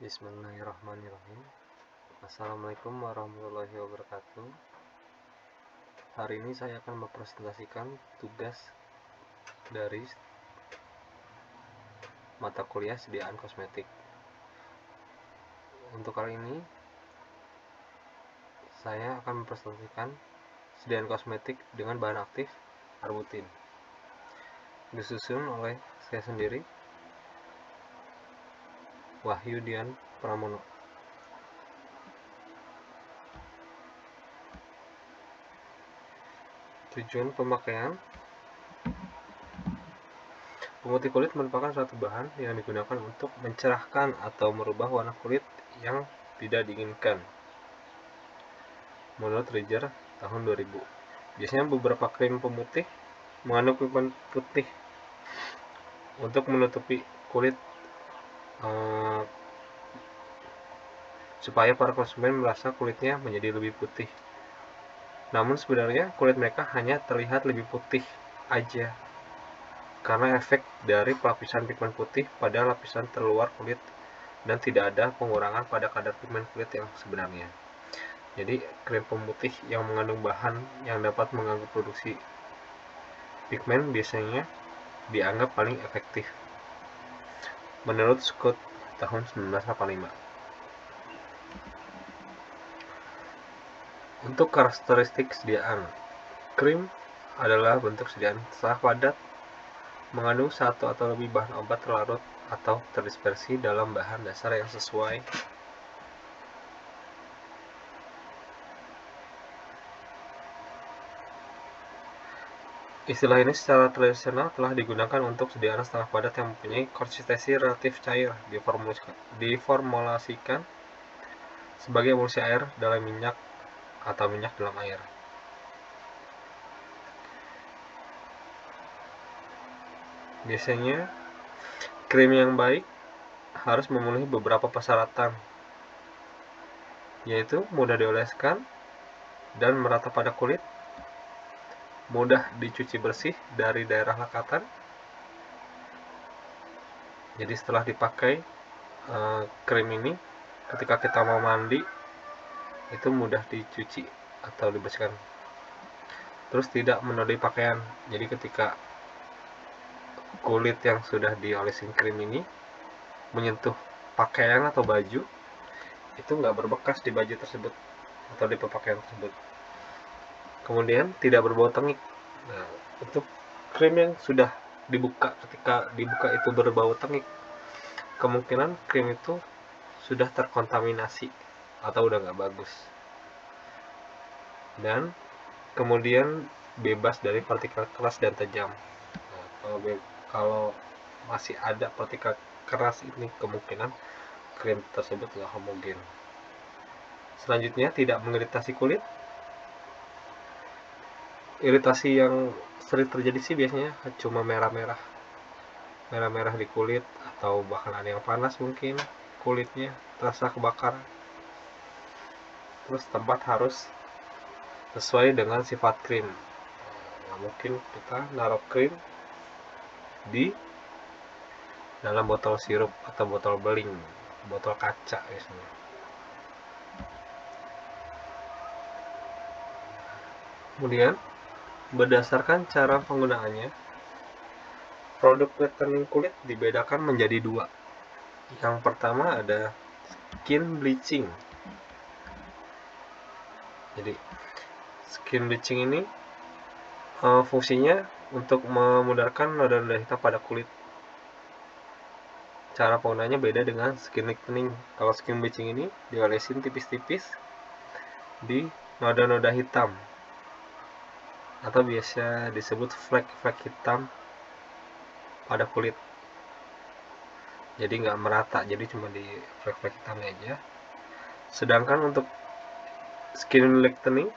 Bismillahirrahmanirrahim. Assalamualaikum warahmatullahi wabarakatuh. Hari ini saya akan mempresentasikan tugas dari mata kuliah sediaan kosmetik. Untuk kali ini saya akan mempresentasikan sediaan kosmetik dengan bahan aktif arbutin, disusun oleh saya sendiri, Wahyu Dian Pramono. Tujuan pemakaian: pemutih kulit merupakan suatu bahan yang digunakan untuk mencerahkan atau merubah warna kulit yang tidak diinginkan. Menurut Ridger tahun 2000, biasanya beberapa krim pemutih mengandung pigmen putih untuk menutupi kulit supaya para konsumen merasa kulitnya menjadi lebih putih. Namun sebenarnya kulit mereka hanya terlihat lebih putih aja karena efek dari pelapisan pigmen putih pada lapisan terluar kulit dan tidak ada pengurangan pada kadar pigmen kulit yang sebenarnya. Jadi krim pemutih yang mengandung bahan yang dapat mengganggu produksi pigmen biasanya dianggap paling efektif. Menurut Scott tahun 1985. Untuk karakteristik sediaan, krim adalah bentuk sediaan setelah padat, mengandung satu atau lebih bahan obat terlarut atau terdispersi dalam bahan dasar yang sesuai. Istilah ini secara tradisional telah digunakan untuk sediaan setengah padat yang mempunyai konsistensi relatif cair, diformulasikan sebagai emulsi air dalam minyak atau minyak dalam air. Biasanya, krim yang baik harus memenuhi beberapa persyaratan, yaitu mudah dioleskan dan merata pada kulit, mudah dicuci bersih dari daerah lekatan. Jadi setelah dipakai krim ini, ketika kita mau mandi itu mudah dicuci atau dibersihkan. Terus tidak menodai pakaian. Jadi ketika kulit yang sudah diolesin krim ini menyentuh pakaian atau baju, itu nggak berbekas di baju tersebut atau di pakaian tersebut. Kemudian tidak berbau tengik. Nah, untuk krim yang sudah dibuka, ketika dibuka itu berbau tengik, kemungkinan krim itu sudah terkontaminasi atau udah nggak bagus. Dan kemudian bebas dari partikel keras dan tajam. Nah, kalau masih ada partikel keras ini, kemungkinan krim tersebut nggak homogen. Selanjutnya, tidak mengiritasi kulit. Iritasi yang sering terjadi sih biasanya cuma merah-merah di kulit, atau bahkan ada yang panas mungkin kulitnya terasa kebakaran. Terus tempat harus sesuai dengan sifat krim. Nah, mungkin kita naruh krim di dalam botol sirup atau botol beling, botol kaca biasanya. Kemudian berdasarkan cara penggunaannya, produk whitening kulit dibedakan menjadi dua. Yang pertama ada skin bleaching. Jadi skin bleaching ini fungsinya untuk memudarkan noda-noda hitam pada kulit. Cara penggunaannya beda dengan skin lightening. Kalau skin bleaching ini diolesin tipis-tipis di noda-noda hitam, atau biasa disebut flek-flek hitam pada kulit. Jadi nggak merata, jadi cuma di flek-flek hitamnya aja. Sedangkan untuk skin lightening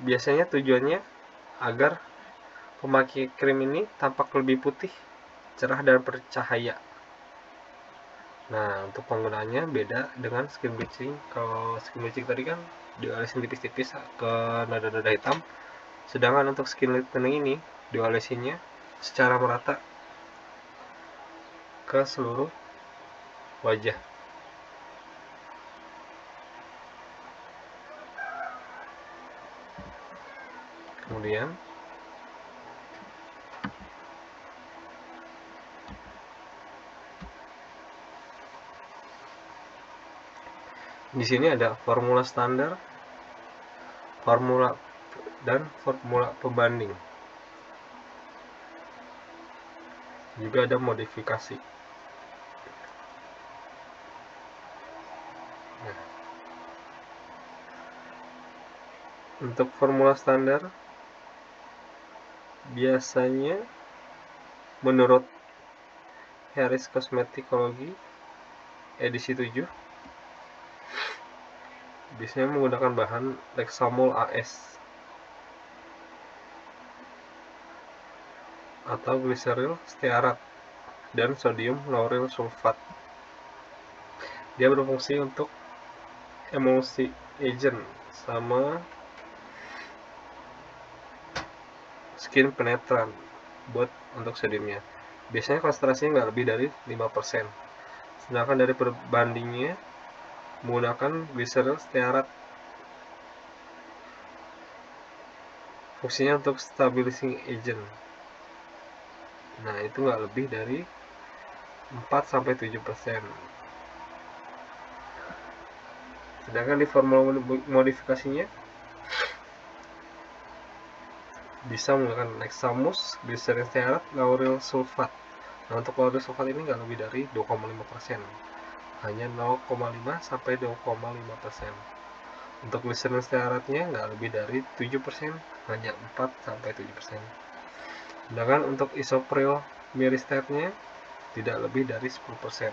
biasanya tujuannya agar pemakai krim ini tampak lebih putih, cerah dan bercahaya. Nah, untuk penggunaannya beda dengan skin bleaching. Kalau skin bleaching tadi kan diolesin tipis-tipis ke noda-noda hitam, sedangkan untuk skin lightening ini diolesinnya secara merata ke seluruh wajah. Kemudian di sini ada formula standar, formula dan formula pembanding. Juga ada modifikasi. Nah, untuk formula standar biasanya menurut Harris Cosmeticology edisi 7 biasanya menggunakan bahan Lexamol AS atau gliseril stearat dan sodium lauryl sulfat. Dia berfungsi untuk emulsi agent sama skin penetran buat untuk sodiumnya. Biasanya konsentrasinya nggak lebih dari 5%. Sedangkan dari perbandingnya menggunakan gliseril stearat. Fungsinya untuk stabilizing agent. Nah, itu nggak lebih dari 4-7%. Sedangkan di formula modifikasinya bisa menggunakan Lexamus, gliseril stearat, lauryl sulfat. Nah, untuk lauryl sulfat ini nggak lebih dari 2,5%. Hanya 0,5-2,5%. Untuk gliseril stearatnya nggak lebih dari 7%, hanya 4-7%. Sedangkan untuk isopril myristatnya tidak lebih dari 10%.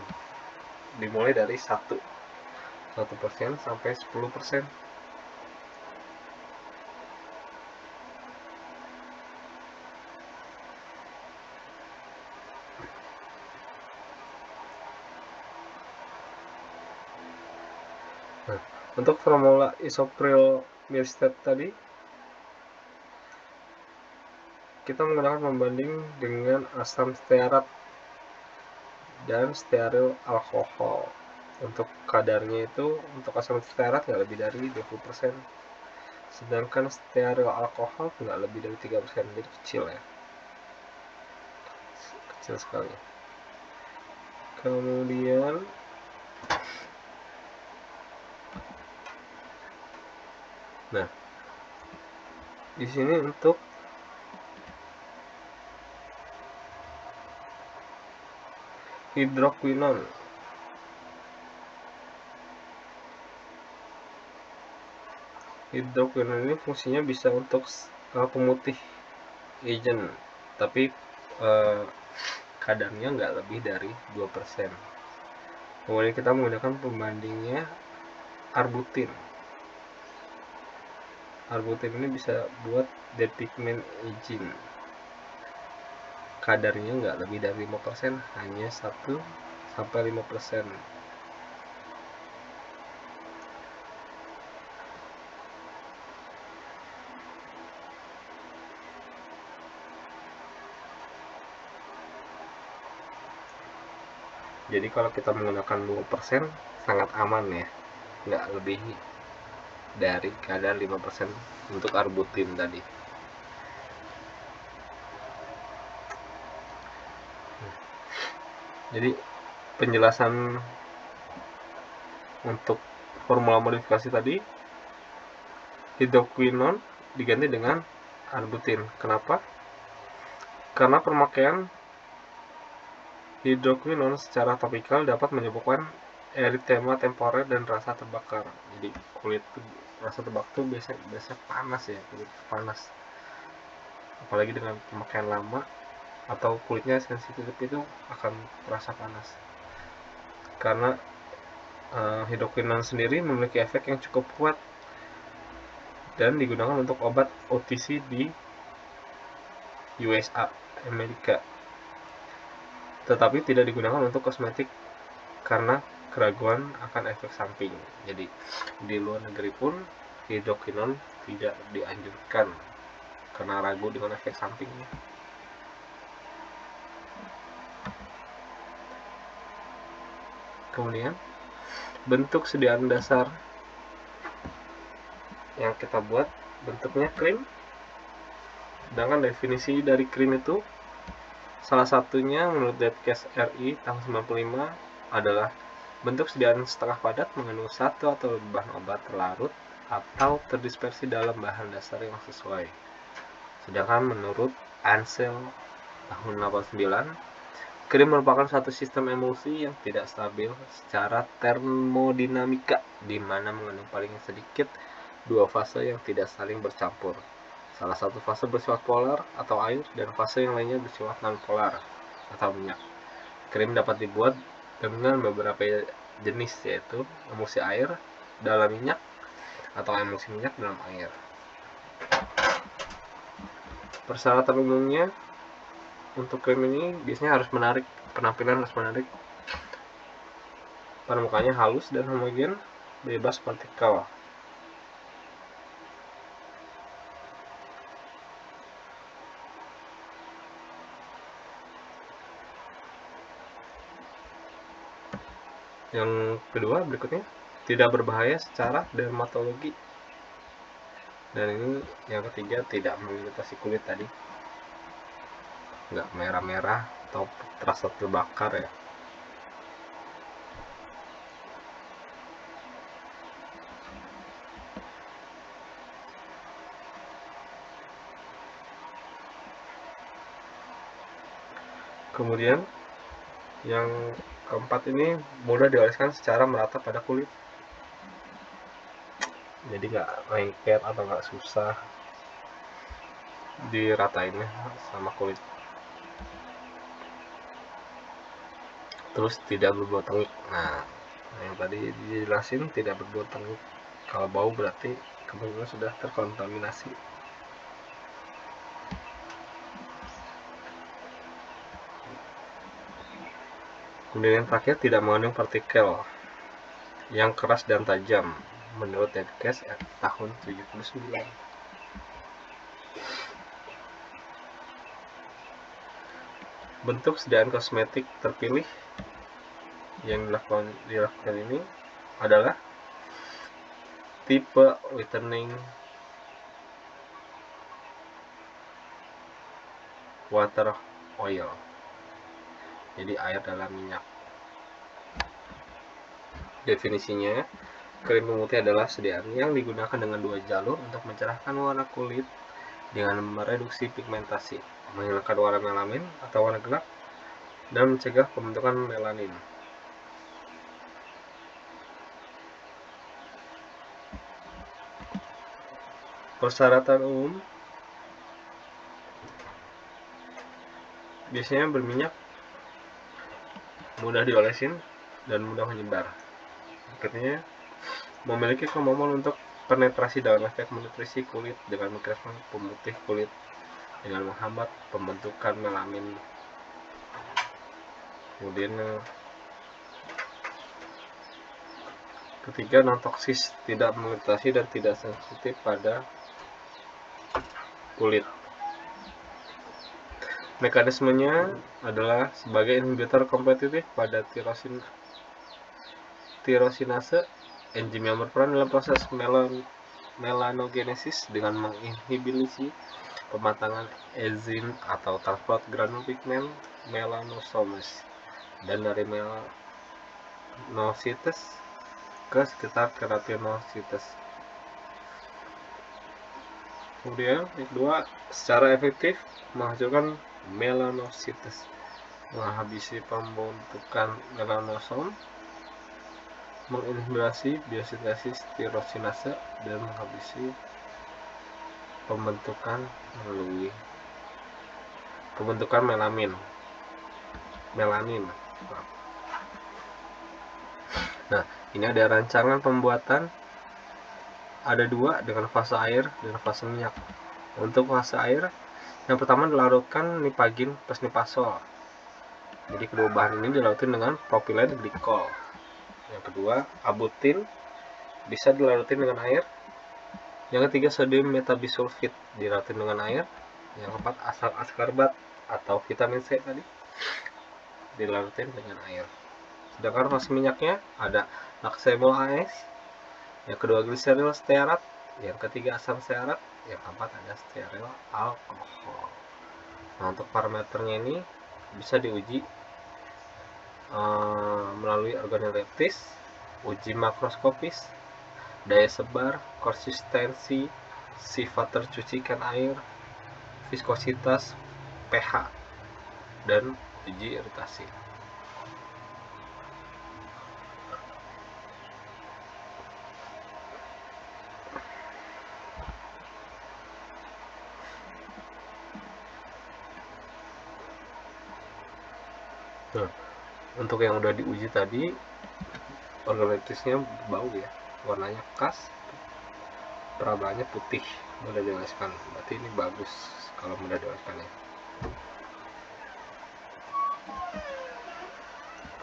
Dimulai dari 1% sampai 10%. Nah, untuk formula isopril myristat tadi kita menggunakan pembanding dengan asam stearat dan stearil alkohol. Untuk kadarnya itu untuk asam stearat nggak lebih dari 20%, sedangkan stearil alkohol nggak lebih dari 3%, jadi kecil ya, kecil sekali. Kemudian nah, di sini untuk hidroquinon. Hidroquinon ini fungsinya bisa untuk pemutih agent, tapi kadarnya nggak lebih dari 2%. Kemudian kita menggunakan pembandingnya arbutin. Arbutin ini bisa buat depigment agent. Kadarnya nggak lebih dari 5%, hanya 1-5%. Jadi kalau kita menggunakan 2% sangat aman ya, nggak lebih dari kadar 5% untuk arbutin tadi. Jadi penjelasan untuk formula modifikasi tadi, hidroquinon diganti dengan arbutin. Kenapa? Karena pemakaian hidroquinon secara topikal dapat menyebabkan eritema temporer dan rasa terbakar. Jadi kulit tuh, rasa terbakar tuh biasa panas ya, kulit panas. Apalagi dengan pemakaian lama atau kulitnya sensitif itu akan terasa panas. Karena hidroquinon sendiri memiliki efek yang cukup kuat dan digunakan untuk obat OTC di USA, Amerika. Tetapi tidak digunakan untuk kosmetik karena keraguan akan efek samping. Jadi di luar negeri pun hidroquinon tidak dianjurkan karena ragu dengan efek sampingnya. Kemudian bentuk sediaan dasar yang kita buat bentuknya krim. Sedangkan definisi dari krim itu salah satunya menurut Debcast RI tahun 95 adalah bentuk sediaan setengah padat mengandung satu atau lebih bahan obat terlarut atau terdispersi dalam bahan dasar yang sesuai. Sedangkan menurut Ansel tahun 89, krim merupakan suatu sistem emulsi yang tidak stabil secara termodinamika, di mana mengandung paling sedikit dua fase yang tidak saling bercampur. Salah satu fase bersifat polar atau air, dan fase yang lainnya bersifat non-polar atau minyak. Krim dapat dibuat dengan beberapa jenis, yaitu emulsi air dalam minyak atau emulsi minyak dalam air. Persyaratan umumnya untuk krim ini biasanya harus menarik, penampilan harus menarik, permukaannya halus dan homogen, bebas partikel. Yang kedua berikutnya, tidak berbahaya secara dermatologi. Dan ini yang ketiga, tidak mengiritasi kulit tadi, nggak merah-merah atau terasa terbakar ya. Kemudian yang keempat ini mudah dioleskan secara merata pada kulit, jadi nggak lengket atau nggak susah diratainnya sama kulit. Terus tidak berbau tengik. Nah, yang tadi dijelasin tidak berbau tengik. Kalau bau berarti kemungkinan sudah terkontaminasi. Kemudian yang terakhir, tidak mengandung partikel yang keras dan tajam menurut Debcast tahun 79. Bentuk sediaan kosmetik terpilih yang dilakukan ini adalah tipe whitening water oil, jadi air dalam minyak. Definisinya, krim pemutih adalah sediaan yang digunakan dengan dua jalur untuk mencerahkan warna kulit dengan mereduksi pigmentasi, menghilangkan warna melamin atau warna gelap, dan mencegah pembentukan melanin. Persyaratan umum biasanya berminyak, mudah diolesin, dan mudah menyebar. Berikutnya, memiliki kemampuan untuk penetrasi dalam efek menutrisi kulit dengan mikroskop pemutih kulit dengan menghambat pembentukan melamin. Kemudian ketiga, non-toksis, tidak mengiritasi dan tidak sensitif pada kulit. Mekanismenya adalah sebagai inhibitor kompetitif pada tirosinase, enzim yang berperan dalam proses melanogenesis dengan menginhibisi pematangan enzim atau transport granul pigmen melanosomes, dan dari melanosites ke sekitar keratinocytes. Kemudian yang kedua, secara efektif menghancurkan melanosites, menghabisi pembentukan melanosom, menginhibisi biosintesis tirosinase, dan menghabisi pembentukan melanin. Nah, ini ada rancangan pembuatan, ada dua dengan fase air dan fase minyak. Untuk fase air, yang pertama dilarutkan nipagin plus nipasol. Jadi kedua bahan ini dilarutin dengan propilen glikol. Yang kedua, abutin bisa dilarutin dengan air. Yang ketiga, sodium metabisulfit dilarutin dengan air. Yang keempat, asam askarbat atau vitamin C tadi dilarutin dengan air. Sedangkan fase minyaknya ada laksebol AS, yang kedua gliseril stearat, yang ketiga asam stearat, yang keempat ada steril alkohol. Nah, untuk parameternya ini bisa diuji melalui organoleptis, uji makroskopis, daya sebar, konsistensi, sifat tercucikan air, viskositas, pH, dan uji iritasi. Nah, untuk yang udah diuji tadi, organoleptisnya bau ya, warnanya khas, perabaannya putih, mudah dioleskan. Berarti ini bagus kalau mudah dioleskan ya.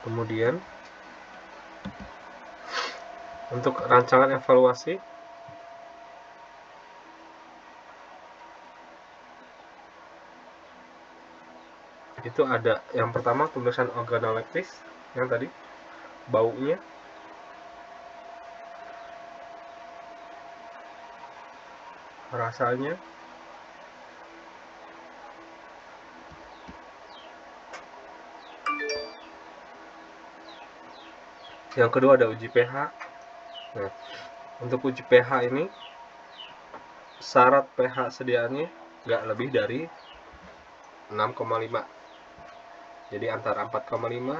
Kemudian untuk rancangan evaluasi, itu ada yang pertama pemeriksaan organoleptis yang tadi, baunya, rasanya, yang kedua ada uji pH. Nah, untuk uji pH ini syarat pH sediaannya nggak lebih dari 6,5. Jadi antara 4,5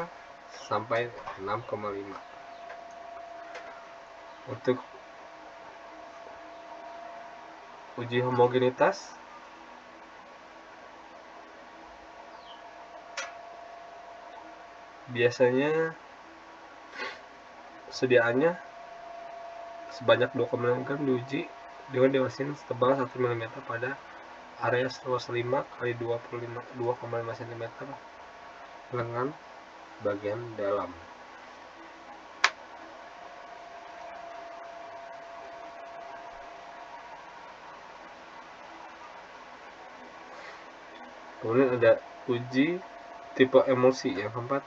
sampai 6,5. Untuk uji homogenitas biasanya sediaannya sebanyak 2,5 gram diuji dengan dimesin setebal 1 mm pada area seluas 5 x 2,5 cm lengan bagian dalam. Kemudian ada uji tipe emulsi yang keempat.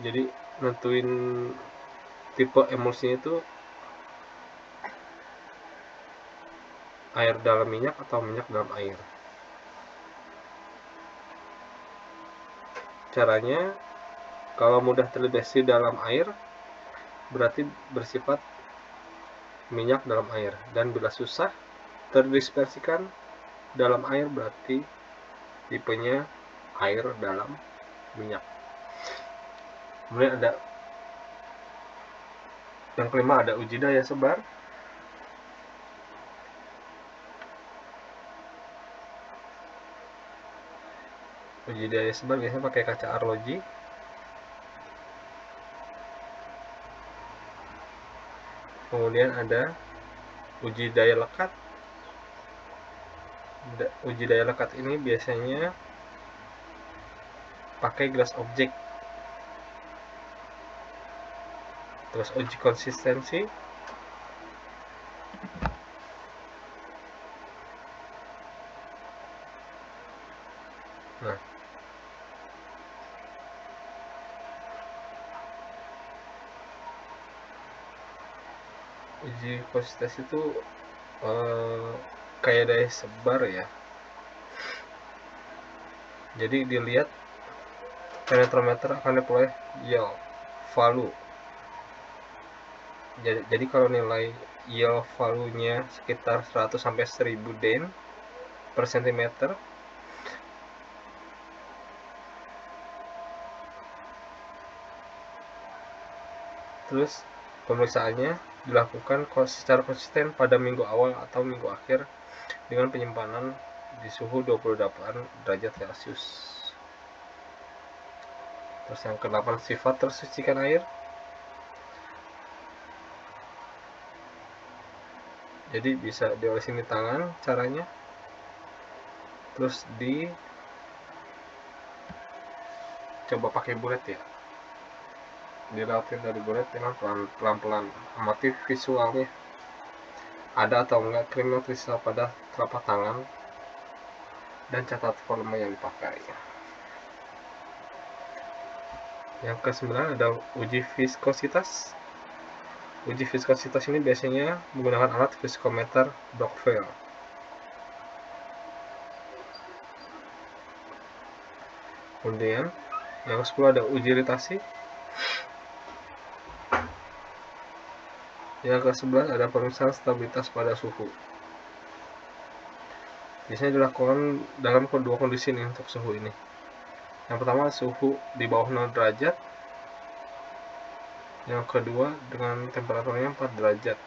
Jadi nentuin tipe emulsinya itu air dalam minyak atau minyak dalam air. Caranya, kalau mudah terdeteksi dalam air berarti bersifat minyak dalam air, dan bila susah terdispersikan dalam air berarti tipenya air dalam minyak. Kemudian ada yang kelima, ada uji daya sebar. Uji daya sebar biasanya pakai kaca arloji. Kemudian ada uji daya lekat. Uji daya lekat ini biasanya pakai gelas objek. Terus uji konsistensi. Nah, uji konsistensi itu kayak daya sebar ya. Jadi dilihat penetrometer akan diperoleh yield value. Jadi kalau nilai yield value-nya sekitar 100 sampai 1000 den per cm, terus pemeriksaannya dilakukan secara konsisten pada minggu awal atau minggu akhir dengan penyimpanan di suhu 28 derajat Celcius. Terus yang ke-8, sifat tersucikan air. Jadi bisa diolesin di tangan caranya, terus coba pakai bulet ya, dilautin dari bulet dengan pelan-pelan, amati visualnya ada atau enggak krim nutrisol pada telapak tangan, dan catat volume yang dipakai. Yang ke-9 ada uji viskositas. Uji viskositas ini biasanya menggunakan alat viskometer Brockville. Kemudian yang ke-10 ada uji iritasi. Yang ke-11 ada pemeriksaan stabilitas pada suhu. Biasanya dilakukan dalam dua kondisi nih untuk suhu ini. Yang pertama suhu di bawah 0 derajat. Yang kedua dengan temperaturnya 4 derajat.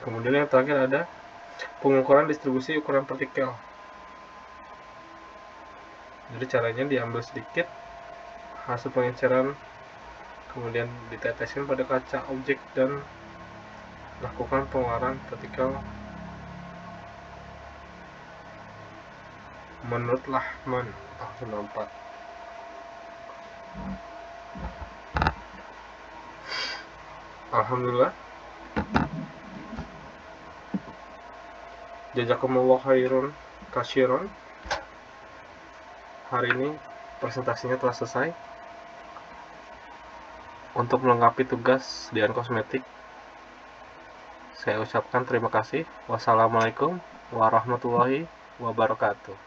Kemudian yang terakhir ada pengukuran distribusi ukuran partikel. Jadi caranya diambil sedikit hasil pengenceran, kemudian diteteskan pada kaca objek dan lakukan pengeluaran partikel menurut Lahman tahun 94. Alhamdulillah, jazakumullah khairan katsiran. Hari ini presentasinya telah selesai. Untuk melengkapi tugas Dian Kosmetik, saya ucapkan terima kasih. Wassalamualaikum warahmatullahi wabarakatuh.